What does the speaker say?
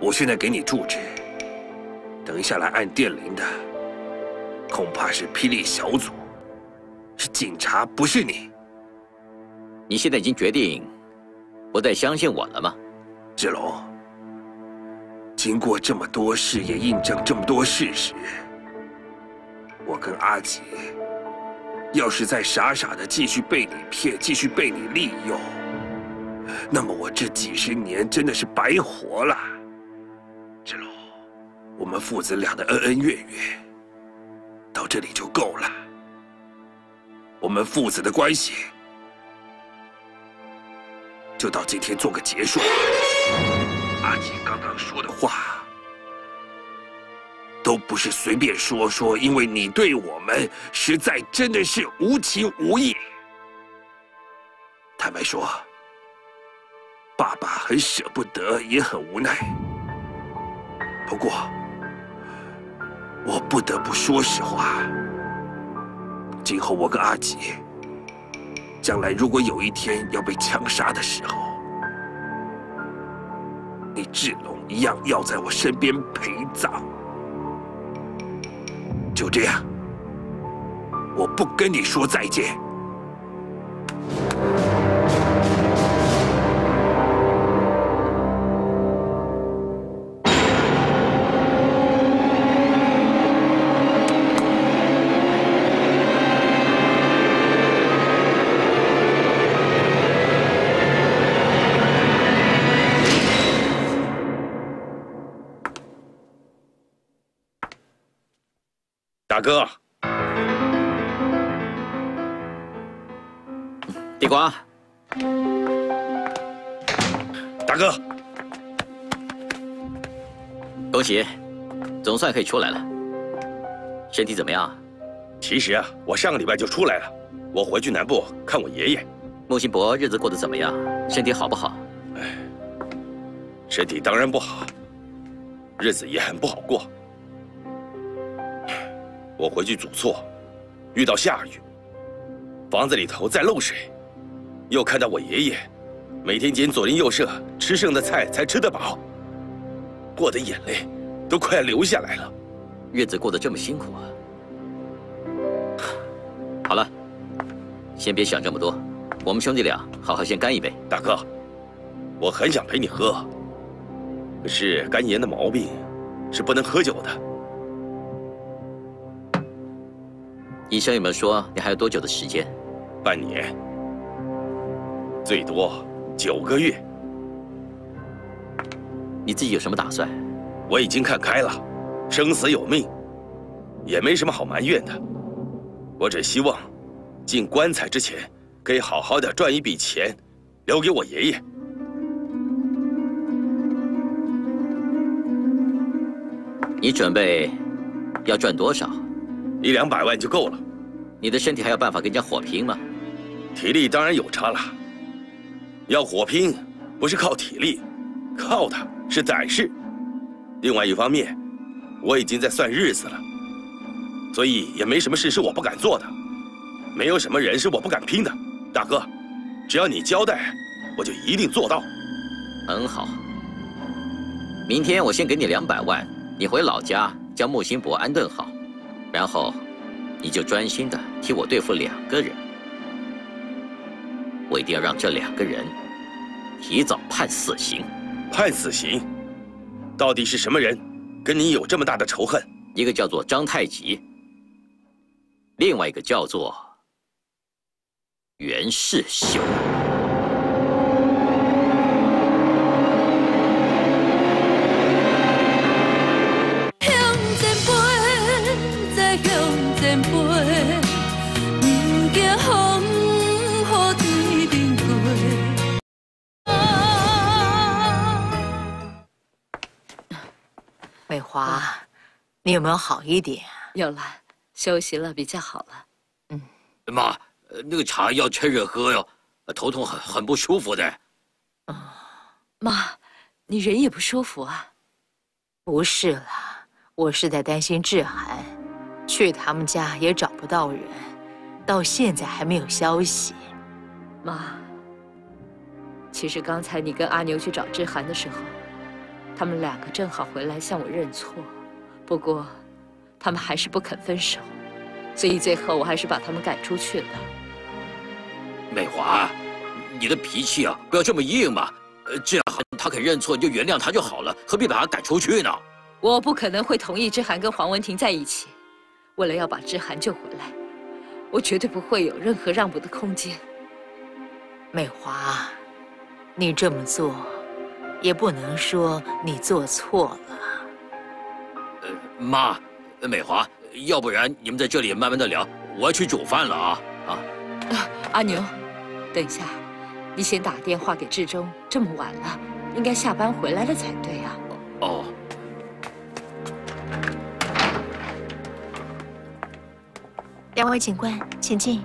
我现在给你住址，等一下来按电铃的，恐怕是霹雳小组，是警察，不是你。你现在已经决定不再相信我了吗？志龙，经过这么多事，也印证这么多事实，我跟阿杰要是再傻傻的继续被你骗，继续被你利用，那么我这几10年真的是白活了。志龙，我们父子俩的恩恩怨怨到这里就够了。我们父子的关系就到今天做个结束。阿杰刚刚说的话都不是随便说说，因为你对我们实在真的是无情无义。坦白说，爸爸很舍不得，也很无奈。不过，我不得不说实话。今后我跟阿杰，将来如果有一天要被枪杀的时候，你志龙一样要在我身边陪葬。就这样，我不跟你说再见。大哥，地瓜，大哥，恭喜，总算可以出来了。身体怎么样？其实啊，我上个礼拜就出来了。我回去南部看我爷爷。穆辛伯日子过得怎么样？身体好不好？哎，身体当然不好，日子也很不好过。我回去祖厝，遇到下雨，房子里头在漏水，又看到我爷爷每天捡左邻右舍吃剩的菜才吃得饱，我的眼泪都快要流下来了。日子过得这么辛苦啊！好了，先别想这么多，我们兄弟俩好好先干一杯。大哥，我很想陪你喝，可是肝炎的毛病是不能喝酒的。医生有没有说你还有多久的时间？半年，最多9个月。你自己有什么打算？我已经看开了，生死有命，也没什么好埋怨的。我只希望进棺材之前，可以好好的赚一笔钱，留给我爷爷。你准备要赚多少？100-200万就够了。你的身体还有办法跟人家火拼吗？体力当然有差了。要火拼，不是靠体力，靠的是胆识。另外一方面，我已经在算日子了，所以也没什么事是我不敢做的，没有什么人是我不敢拼的。大哥，只要你交代，我就一定做到。很好。明天我先给你200万，你回老家将穆辛伯安顿好，然后你就专心的替我对付2个人。我一定要让这2个人提早判死刑。判死刑？到底是什么人跟你有这么大的仇恨？一个叫做张太极，另外一个叫做袁世修。美华，你有没有好一点？有了，休息了，比较好了。妈，那个茶要趁热喝哟，头痛很不舒服的。妈，你人也不舒服啊？不是啦，我是在担心志涵，去他们家也找不到人，到现在还没有消息。妈，其实刚才你跟阿牛去找志涵的时候，他们两个正好回来向我认错，不过他们还是不肯分手，所以最后我还是把他们赶出去了。美华，你的脾气啊，不要这么硬嘛。这样他肯认错，你就原谅他就好了，何必把他赶出去呢？我不可能会同意之涵跟黄文婷在一起。为了要把之涵救回来，我绝对不会有任何让步的空间。美华，你这么做，也不能说你做错了。妈，美华，要不然你们在这里慢慢的聊，我要去煮饭了啊！阿牛，等一下，你先打电话给志忠，这么晚了，应该下班回来了才对啊。哦。两位警官，请进。